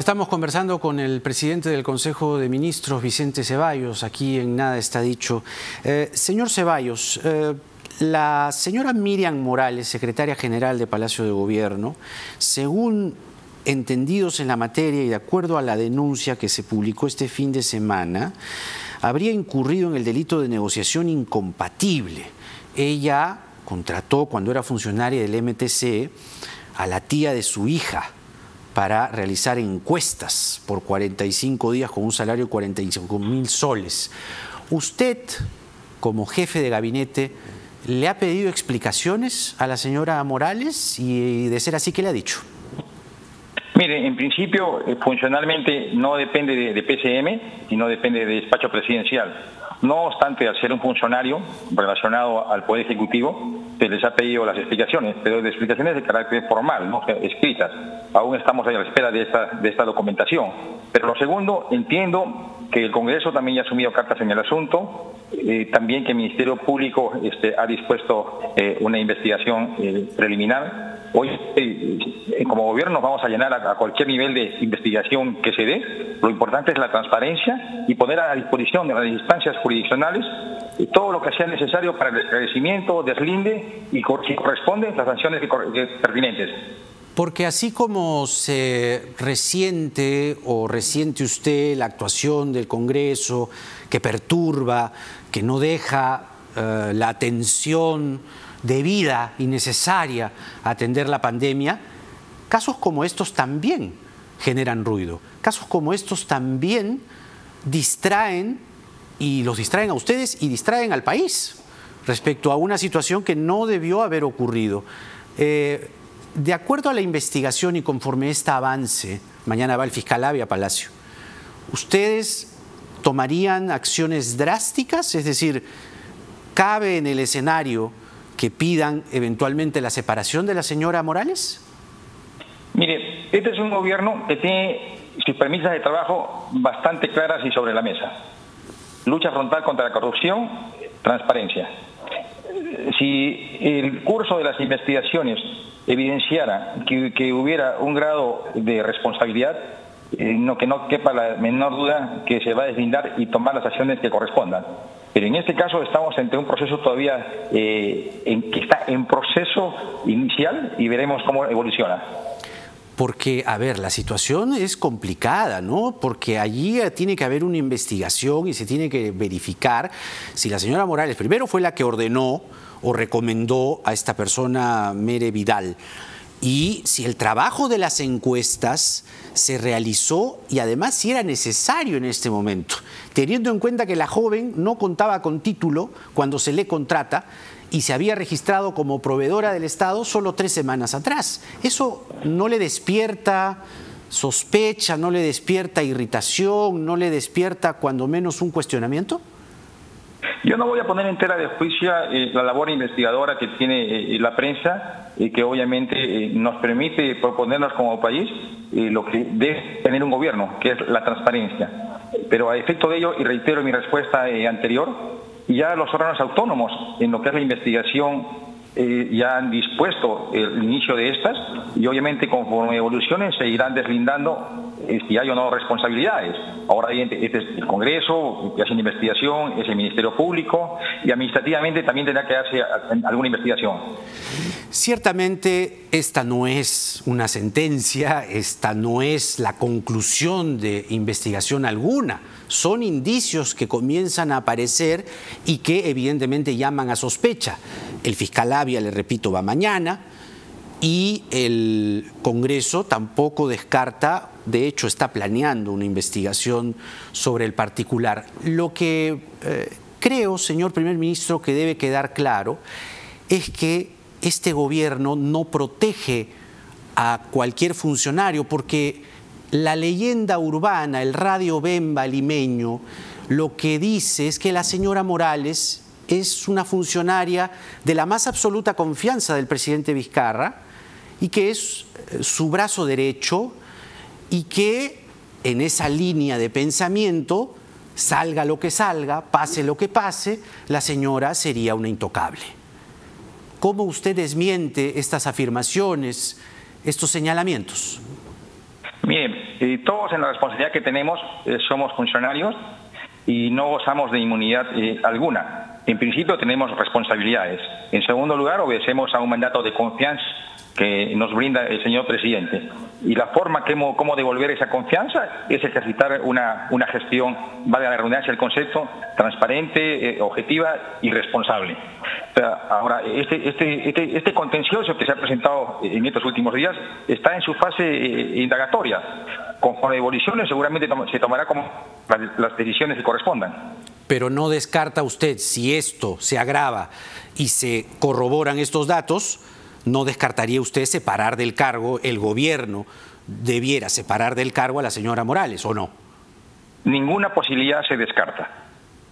Estamos conversando con el presidente del Consejo de Ministros, Vicente Ceballos, aquí en Nada Está Dicho. Señor Ceballos, la señora Miriam Morales, secretaria general de Palacio de Gobierno, según entendidos en la materia y de acuerdo a la denuncia que se publicó este fin de semana, habría incurrido en el delito de negociación incompatible. Ella contrató, cuando era funcionaria del MTC, a la tía de su hija para realizar encuestas por 45 días con un salario de 45.000 soles. Usted, como jefe de gabinete, ¿le ha pedido explicaciones a la señora Morales? Y de ser así, ¿qué le ha dicho? Mire, en principio, funcionalmente no depende de PCM, sino depende de despacho presidencial. No obstante, al ser un funcionario relacionado al Poder Ejecutivo, se les ha pedido las explicaciones, pero de explicaciones de carácter formal, no escritas. Aún estamos a la espera de esta documentación. Pero lo segundo, entiendo que el Congreso también ya ha asumido cartas en el asunto, también que el Ministerio Público ha dispuesto una investigación preliminar. Hoy, como gobierno, nos vamos a llenar a cualquier nivel de investigación que se dé. Lo importante es la transparencia y poner a disposición de las instancias jurisdiccionales todo lo que sea necesario para el esclarecimiento, deslinde y, si corresponde, las sanciones pertinentes. Porque así como se resiente usted la actuación del Congreso, que perturba, que no deja la atención debida y necesaria a atender la pandemia, casos como estos también generan ruido. Casos como estos también distraen, y los distraen a ustedes y distraen al país respecto a una situación que no debió haber ocurrido. De acuerdo a la investigación y conforme esta avance, mañana va el fiscal Avia a Palacio, ¿ustedes tomarían acciones drásticas? Es decir, ¿cabe en el escenario que pidan eventualmente la separación de la señora Morales? Mire, este es un gobierno que tiene sus premisas de trabajo bastante claras y sobre la mesa. Lucha frontal contra la corrupción, transparencia. Si el curso de las investigaciones evidenciara que hubiera un grado de responsabilidad, que no quepa la menor duda que se va a deslindar y tomar las acciones que correspondan. Pero en este caso estamos ante un proceso todavía que está en proceso inicial y veremos cómo evoluciona. Porque, a ver, la situación es complicada, ¿no? Porque allí tiene que haber una investigación y se tiene que verificar si la señora Morales primero fue la que ordenó o recomendó a esta persona, Mere Vidal, y si el trabajo de las encuestas se realizó y además si era necesario en este momento, teniendo en cuenta que la joven no contaba con título cuando se le contrata y se había registrado como proveedora del Estado solo 3 semanas atrás. ¿Eso no le despierta sospecha, no le despierta irritación, no le despierta cuando menos un cuestionamiento? Yo no voy a poner en tela de juicio la labor investigadora que tiene la prensa y que obviamente nos permite proponernos como país lo que debe tener un gobierno, que es la transparencia. Pero a efecto de ello, y reitero mi respuesta anterior, ya los órganos autónomos en lo que es la investigación ya han dispuesto el inicio de estas y obviamente conforme evolucionen se irán deslindando si hay o no responsabilidades. Ahora este es el Congreso que hace una investigación, es el Ministerio Público y administrativamente también tendrá que hacer alguna investigación. Ciertamente esta no es una sentencia, esta no es la conclusión de investigación alguna. Son indicios que comienzan a aparecer y que evidentemente llaman a sospecha. El fiscal Avia, le repito, va mañana y el Congreso tampoco descarta, de hecho está planeando una investigación sobre el particular. Lo que creo, señor primer ministro, que debe quedar claro es que este gobierno no protege a cualquier funcionario porque la leyenda urbana, el radio Bemba limeño, lo que dice es que la señora Morales es una funcionaria de la más absoluta confianza del presidente Vizcarra y que es su brazo derecho y que en esa línea de pensamiento, salga lo que salga, pase lo que pase, la señora sería una intocable. ¿Cómo usted desmiente estas afirmaciones, estos señalamientos? Mire, Todos en la responsabilidad que tenemos somos funcionarios y no gozamos de inmunidad alguna. En principio tenemos responsabilidades. En segundo lugar, obedecemos a un mandato de confianza que nos brinda el señor presidente. Y la forma cómo devolver esa confianza es ejercitar una gestión, valga la redundancia el concepto, transparente, objetiva y responsable. Ahora, este contencioso que se ha presentado en estos últimos días está en su fase indagatoria. Con evoluciones seguramente se tomará como las decisiones que correspondan. Pero no descarta usted, si esto se agrava y se corroboran estos datos, ¿no descartaría usted separar del cargo, el gobierno debiera separar del cargo a la señora Morales, o no? Ninguna posibilidad se descarta,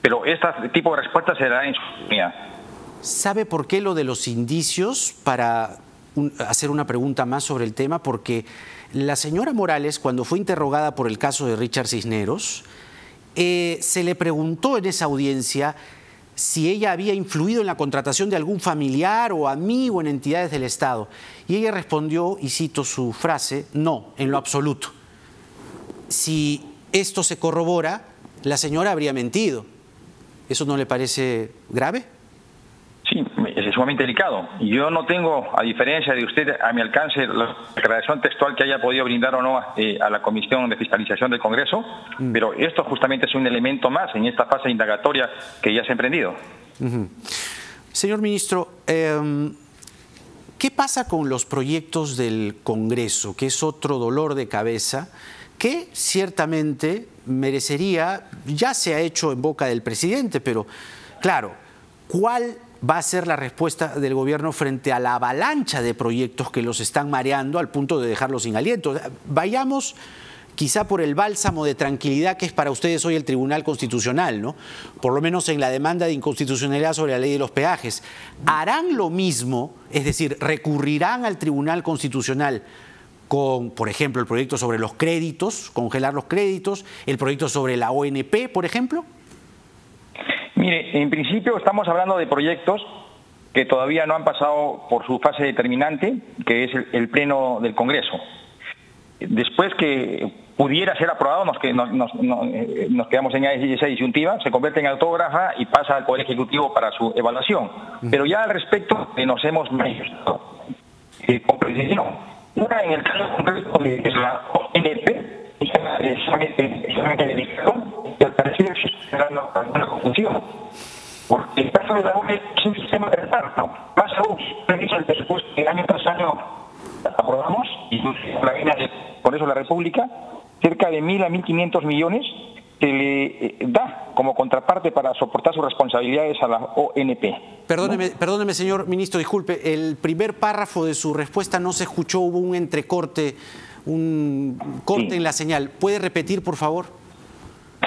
pero este tipo de respuesta será en su oportunidad. ¿Sabe por qué lo de los indicios? Para hacer una pregunta más sobre el tema, porque la señora Morales, cuando fue interrogada por el caso de Richard Cisneros, se le preguntó en esa audiencia si ella había influido en la contratación de algún familiar o amigo en entidades del Estado. Y ella respondió, y cito su frase, no, en lo absoluto. Si esto se corrobora, la señora habría mentido. ¿Eso no le parece grave? Sí, es sumamente delicado. Yo no tengo, a diferencia de usted, a mi alcance la declaración textual que haya podido brindar o no a la Comisión de Fiscalización del Congreso, pero esto justamente es un elemento más en esta fase indagatoria que ya se ha emprendido. Señor ministro, ¿qué pasa con los proyectos del Congreso, que es otro dolor de cabeza que ciertamente merecería, ya se ha hecho en boca del presidente, pero claro, ¿cuál va a ser la respuesta del gobierno frente a la avalancha de proyectos que los están mareando al punto de dejarlos sin aliento? Vayamos quizá por el bálsamo de tranquilidad que es para ustedes hoy el Tribunal Constitucional, ¿no? Por lo menos en la demanda de inconstitucionalidad sobre la ley de los peajes. ¿Harán lo mismo? Es decir, ¿recurrirán al Tribunal Constitucional con, por ejemplo, el proyecto sobre los créditos, congelar los créditos, el proyecto sobre la ONP, por ejemplo? Mire, en principio estamos hablando de proyectos que todavía no han pasado por su fase determinante, que es el Pleno del Congreso. Después que pudiera ser aprobado, nos quedamos en esa disyuntiva, se convierte en autógrafa y pasa al Poder Ejecutivo para su evaluación. Pero ya al respecto nos hemos manifestado con precisión. Una, en el caso concreto de la ONP, examen delicado, y al parecer existe alguna confusión. Porque el caso de la ONP es un sistema de reparto. Más aún, revisa el presupuesto que año tras año aprobamos, y la línea de Congreso de la República, cerca de 1.000 a 1.500 millones que le da como contraparte para soportar sus responsabilidades a la ONP. Perdóneme, señor ministro, disculpe, el primer párrafo de su respuesta no se escuchó, hubo un entrecorte, un corte en la señal. ¿Puede repetir, por favor?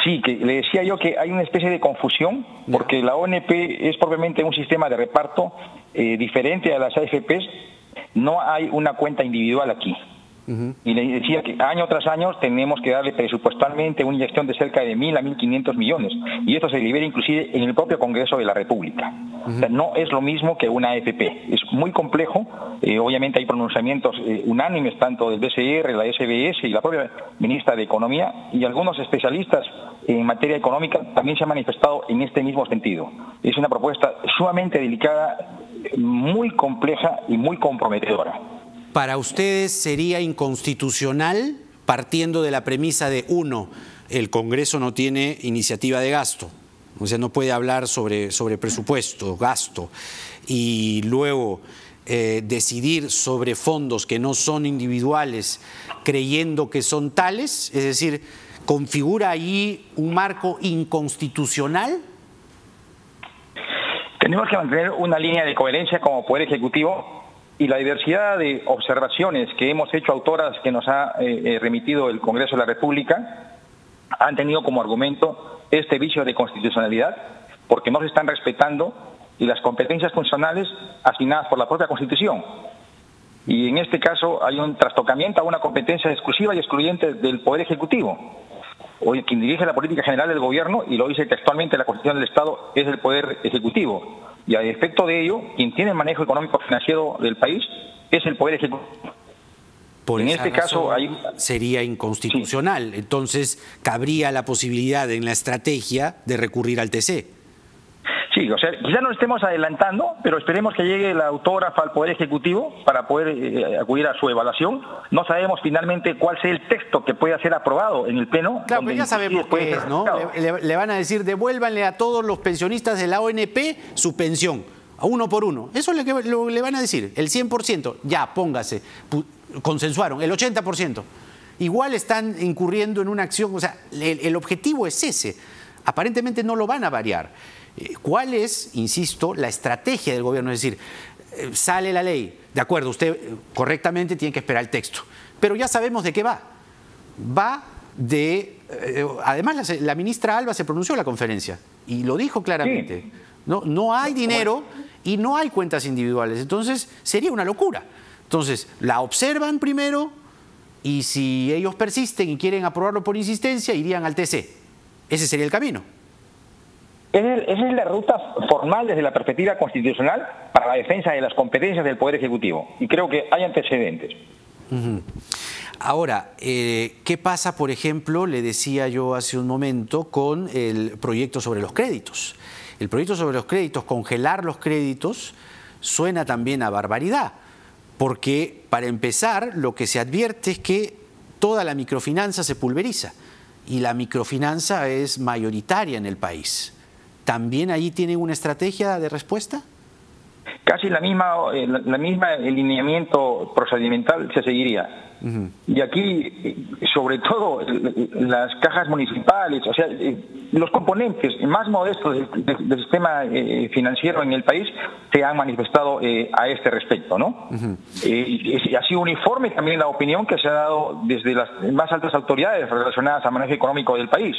Sí, que le decía yo que hay una especie de confusión, porque la ONP es propiamente un sistema de reparto diferente a las AFPs. No hay una cuenta individual aquí. Y le decía que año tras año tenemos que darle presupuestalmente una inyección de cerca de 1.000 a 1.500 millones. Y esto se libera inclusive en el propio Congreso de la República. O sea, no es lo mismo que una AFP. Es muy complejo. Obviamente hay pronunciamientos unánimes tanto del BCR, la SBS y la propia ministra de Economía, y algunos especialistas en materia económica también se han manifestado en este mismo sentido. Es una propuesta sumamente delicada, muy compleja y muy comprometedora. ¿Para ustedes sería inconstitucional, partiendo de la premisa de, uno, el Congreso no tiene iniciativa de gasto, o sea, no puede hablar sobre presupuesto, gasto, y luego decidir sobre fondos que no son individuales creyendo que son tales? Es decir, ¿configura ahí un marco inconstitucional? Tenemos que mantener una línea de coherencia como Poder Ejecutivo, y la diversidad de observaciones que hemos hecho autoras que nos ha remitido el Congreso de la República han tenido como argumento este vicio de constitucionalidad, porque no se están respetando y las competencias funcionales asignadas por la propia Constitución. Y en este caso hay un trastocamiento a una competencia exclusiva y excluyente del Poder Ejecutivo. Hoy quien dirige la política general del gobierno, y lo dice textualmente la Constitución del Estado, es el Poder Ejecutivo. Y a efecto de ello, quien tiene el manejo económico financiero del país es el Poder Ejecutivo. Por en esa este caso razón, sería inconstitucional. Sí. Entonces, cabría la posibilidad en la estrategia de recurrir al TC. Sí, o sea, quizá no estemos adelantando, pero esperemos que llegue la autógrafa al Poder Ejecutivo para poder acudir a su evaluación. No sabemos finalmente cuál sea el texto que pueda ser aprobado en el Pleno. Claro, pero ya sabemos qué es, ¿no? Le van a decir, devuélvanle a todos los pensionistas de la ONP su pensión, a uno por uno. Eso es lo que le van a decir, el 100%, ya, póngase, consensuaron, el 80%. Igual están incurriendo en una acción, o sea, el objetivo es ese. Aparentemente no lo van a variar. ¿Cuál es, insisto, la estrategia del gobierno? Es decir, sale la ley, de acuerdo, usted correctamente tiene que esperar el texto, pero ya sabemos de qué va. Va de... además, la ministra Alba se pronunció en la conferencia y lo dijo claramente. Sí. No hay dinero y no hay cuentas individuales, entonces sería una locura. Entonces, la observan primero y si ellos persisten y quieren aprobarlo por insistencia, irían al TC. Ese sería el camino. Esa es la ruta formal desde la perspectiva constitucional para la defensa de las competencias del Poder Ejecutivo. Y creo que hay antecedentes. Ahora, ¿qué pasa, por ejemplo, le decía yo hace un momento, con el proyecto sobre los créditos? El proyecto sobre los créditos, congelar los créditos, suena también a barbaridad. Porque, para empezar, lo que se advierte es que toda la microfinanza se pulveriza. Y la microfinanza es mayoritaria en el país. ¿También allí tienen una estrategia de respuesta? Casi la misma alineamiento procedimental se seguiría. Y aquí, sobre todo, las cajas municipales, o sea, los componentes más modestos del sistema financiero en el país se han manifestado a este respecto, ¿no? Y ha sido uniforme también la opinión que se ha dado desde las más altas autoridades relacionadas al manejo económico del país.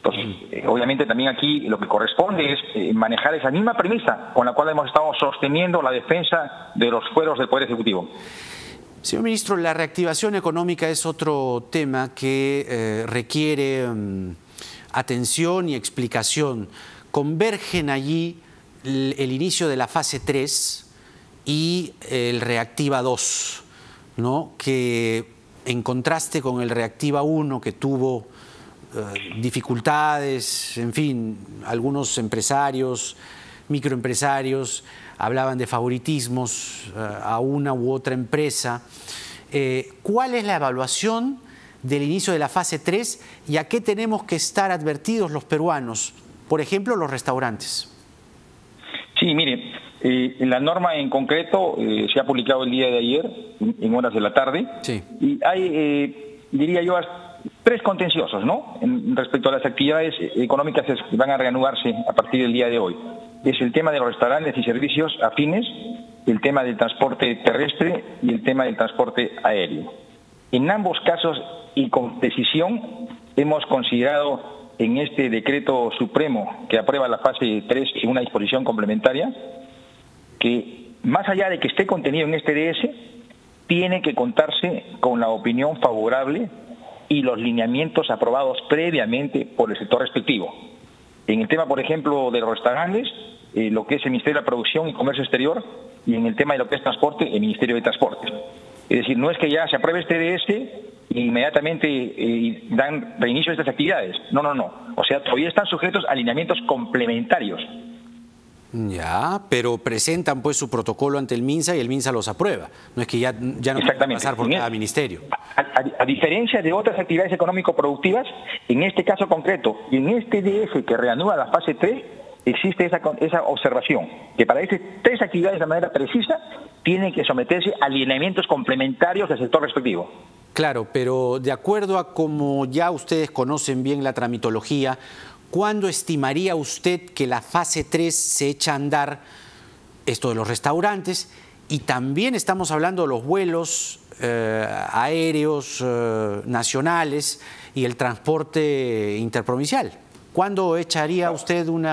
Entonces, obviamente también aquí lo que corresponde es manejar esa misma premisa con la cual hemos estado sosteniendo la defensa de los fueros del Poder Ejecutivo. Señor ministro, la reactivación económica es otro tema que requiere atención y explicación. Convergen allí el inicio de la fase 3 y el Reactiva 2, ¿no? Que en contraste con el Reactiva 1, que tuvo dificultades, en fin, algunos empresarios, microempresarios hablaban de favoritismos a una u otra empresa. ¿Cuál es la evaluación del inicio de la fase 3 y a qué tenemos que estar advertidos los peruanos? Por ejemplo, los restaurantes. Sí, mire, la norma en concreto se ha publicado el día de ayer, en horas de la tarde, sí. Y hay, diría yo, tres contenciosos, ¿no? Respecto a las actividades económicas que van a reanudarse a partir del día de hoy. Es el tema de los restaurantes y servicios afines, el tema del transporte terrestre y el tema del transporte aéreo. En ambos casos y con decisión hemos considerado en este decreto supremo que aprueba la fase 3 en una disposición complementaria que más allá de que esté contenido en este DS, tiene que contarse con la opinión favorable y los lineamientos aprobados previamente por el sector respectivo. En el tema, por ejemplo, de los restaurantes, lo que es el Ministerio de la Producción y Comercio Exterior, y en el tema de lo que es transporte, el Ministerio de Transportes. Es decir, no es que ya se apruebe este DS e inmediatamente dan reinicio a estas actividades. No. O sea, todavía están sujetos a alineamientos complementarios. Ya, pero presentan pues su protocolo ante el MINSA y el MINSA los aprueba. No es que ya no pueden pasar por cada ministerio. A diferencia de otras actividades económico-productivas, en este caso concreto y en este DF que reanuda la fase 3, existe esa observación, que para estas tres actividades de manera precisa tienen que someterse a alineamientos complementarios del sector respectivo. Claro, pero de acuerdo a como ya ustedes conocen bien la tramitología, ¿cuándo estimaría usted que la fase 3 se echa a andar, esto de los restaurantes? Y también estamos hablando de los vuelos aéreos nacionales y el transporte interprovincial. ¿Cuándo echaría usted un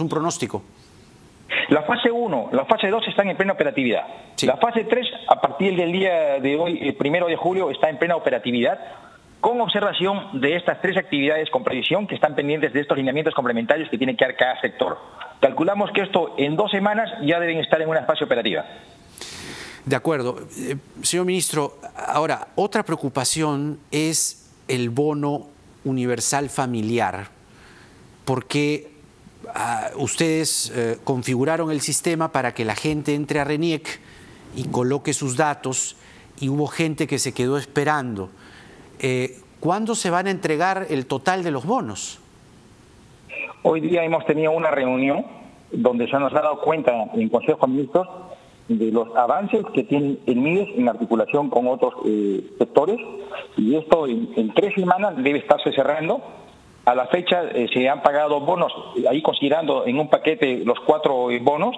pronóstico? La fase 1, la fase 2 están en plena operatividad. Sí. La fase 3, a partir del día de hoy, el 1 de julio, está en plena operatividad, con observación de estas tres actividades con previsión que están pendientes de estos lineamientos complementarios que tiene que dar cada sector. Calculamos que esto en 2 semanas ya deben estar en una fase operativa. De acuerdo. Señor ministro, ahora, otra preocupación es el bono universal familiar, porque ustedes configuraron el sistema para que la gente entre a RENIEC y coloque sus datos, y hubo gente que se quedó esperando. ¿Cuándo se van a entregar el total de los bonos? Hoy día hemos tenido una reunión donde se nos ha dado cuenta en Consejo de Ministros de los avances que tiene el MIDES en articulación con otros sectores, y esto en 3 semanas debe estarse cerrando. A la fecha se han pagado bonos, ahí considerando en un paquete los 4 bonos,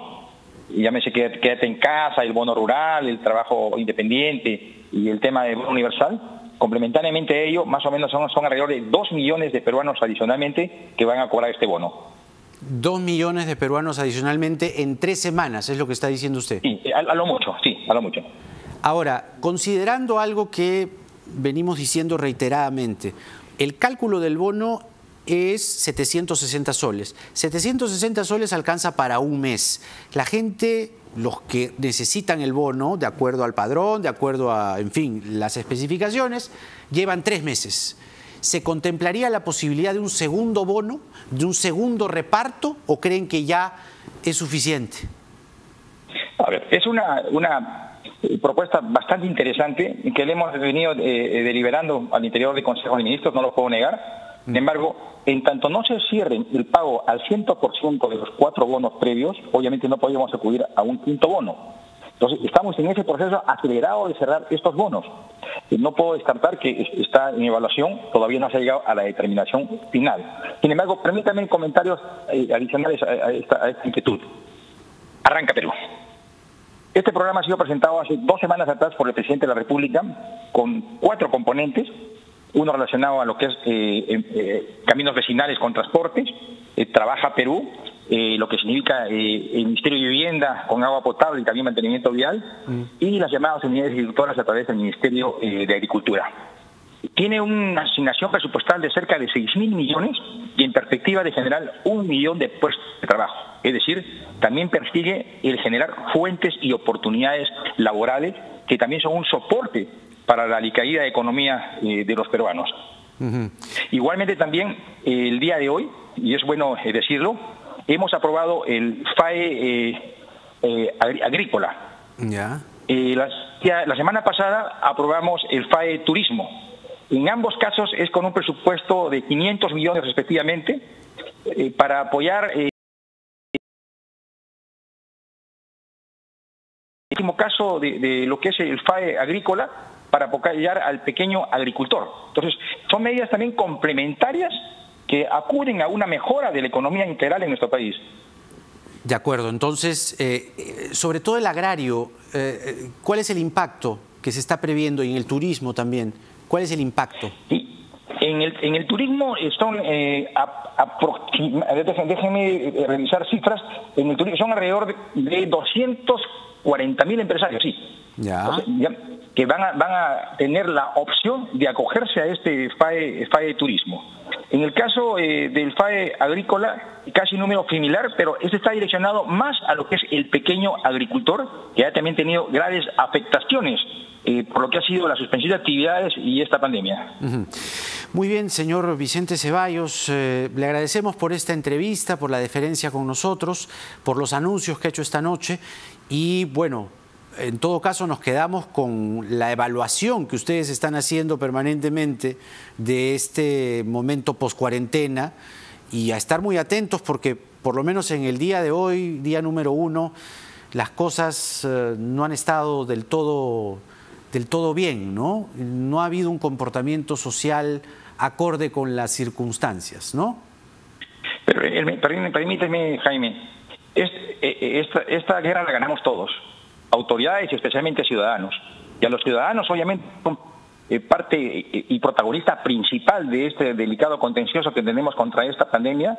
llámese quédate en casa, el bono rural, el trabajo independiente y el tema del bono universal. Complementariamente a ello, más o menos son alrededor de 2 millones de peruanos adicionalmente que van a cobrar este bono. 2 millones de peruanos adicionalmente en 3 semanas, es lo que está diciendo usted. Sí, a lo mucho, sí, a lo mucho. Ahora, considerando algo que venimos diciendo reiteradamente, el cálculo del bono es 760 soles. 760 soles alcanza para un mes. La gente, los que necesitan el bono, de acuerdo al padrón, de acuerdo a, en fin, las especificaciones, llevan 3 meses. ¿Se contemplaría la posibilidad de un segundo bono, de un segundo reparto, o creen que ya es suficiente? A ver, es una propuesta bastante interesante que le hemos venido deliberando al interior del Consejo de Ministros, no lo puedo negar. Sin embargo, en tanto no se cierre el pago al 100% de los 4 bonos previos, obviamente no podríamos acudir a un quinto bono. Entonces, estamos en ese proceso acelerado de cerrar estos bonos. No puedo descartar que está en evaluación, todavía no se ha llegado a la determinación final. Sin embargo, permítanme comentarios adicionales a esta inquietud. Arranca Perú. Este programa ha sido presentado hace 2 semanas atrás por el presidente de la República con 4 componentes. Uno relacionado a lo que es caminos vecinales con transportes, Trabaja Perú, lo que significa el Ministerio de Vivienda con agua potable y también mantenimiento vial, y las llamadas unidades ejecutoras a través del Ministerio de Agricultura. Tiene una asignación presupuestal de cerca de 6.000 millones y en perspectiva de generar 1 millón de puestos de trabajo. Es decir, también persigue el generar fuentes y oportunidades laborales que también son un soporte para la alicaída economía de los peruanos. Igualmente también el día de hoy, y es bueno decirlo, hemos aprobado el FAE agrícola. La semana pasada aprobamos el FAE turismo. En ambos casos es con un presupuesto de 500 millones respectivamente para apoyar el último caso de lo que es el FAE agrícola, para apoyar al pequeño agricultor. Entonces, son medidas también complementarias que acuden a una mejora de la economía integral en nuestro país. De acuerdo. Entonces, sobre todo el agrario, ¿cuál es el impacto que se está previendo, y en el turismo también? ¿Cuál es el impacto? Sí. En el turismo son, déjenme revisar cifras, en el turismo son alrededor de 240.000 empresarios, sí. Que van a tener la opción de acogerse a este FAE de turismo. En el caso del FAE agrícola, casi un número similar, pero este está direccionado más a lo que es el pequeño agricultor, que ha también tenido graves afectaciones por lo que ha sido la suspensión de actividades y esta pandemia. Muy bien, señor Vicente Ceballos, le agradecemos por esta entrevista, por la deferencia con nosotros, por los anuncios que ha hecho esta noche, y bueno, en todo caso nos quedamos con la evaluación que ustedes están haciendo permanentemente de este momento post-cuarentena, y a estar muy atentos porque por lo menos en el día de hoy, día número 1, las cosas no han estado del todo bien, ¿no? No ha habido un comportamiento social acorde con las circunstancias, ¿no? Pero permíteme, Jaime, esta guerra la ganamos todos, autoridades y especialmente ciudadanos. Y a los ciudadanos, obviamente, son parte y protagonista principal de este delicado contencioso que tenemos contra esta pandemia,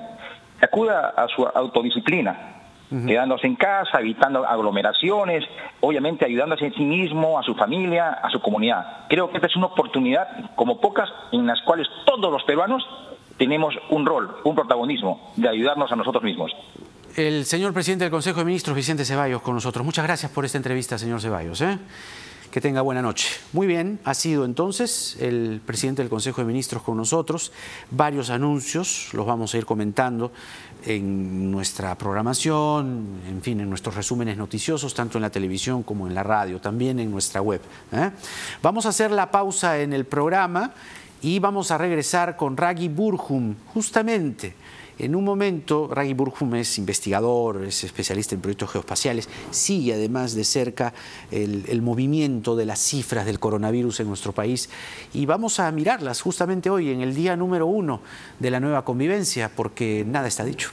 que acuda a su autodisciplina, quedándose en casa, evitando aglomeraciones, obviamente ayudándose a sí mismo, a su familia, a su comunidad. Creo que esta es una oportunidad como pocas en las cuales todos los peruanos tenemos un rol, un protagonismo de ayudarnos a nosotros mismos. El señor presidente del Consejo de Ministros, Vicente Ceballos, con nosotros. Muchas gracias por esta entrevista, señor Ceballos. Que tenga buena noche. Muy bien, ha sido entonces el presidente del Consejo de Ministros con nosotros. Varios anuncios, los vamos a ir comentando en nuestra programación, en fin, en nuestros resúmenes noticiosos, tanto en la televisión como en la radio, también en nuestra web. Vamos a hacer la pausa en el programa y vamos a regresar con Raghi Burgum, justamente. En un momento, Raghi Burgum es investigador, es especialista en proyectos geoespaciales, sigue además de cerca el movimiento de las cifras del coronavirus en nuestro país y vamos a mirarlas justamente hoy en el día número 1 de la nueva convivencia, porque nada está dicho.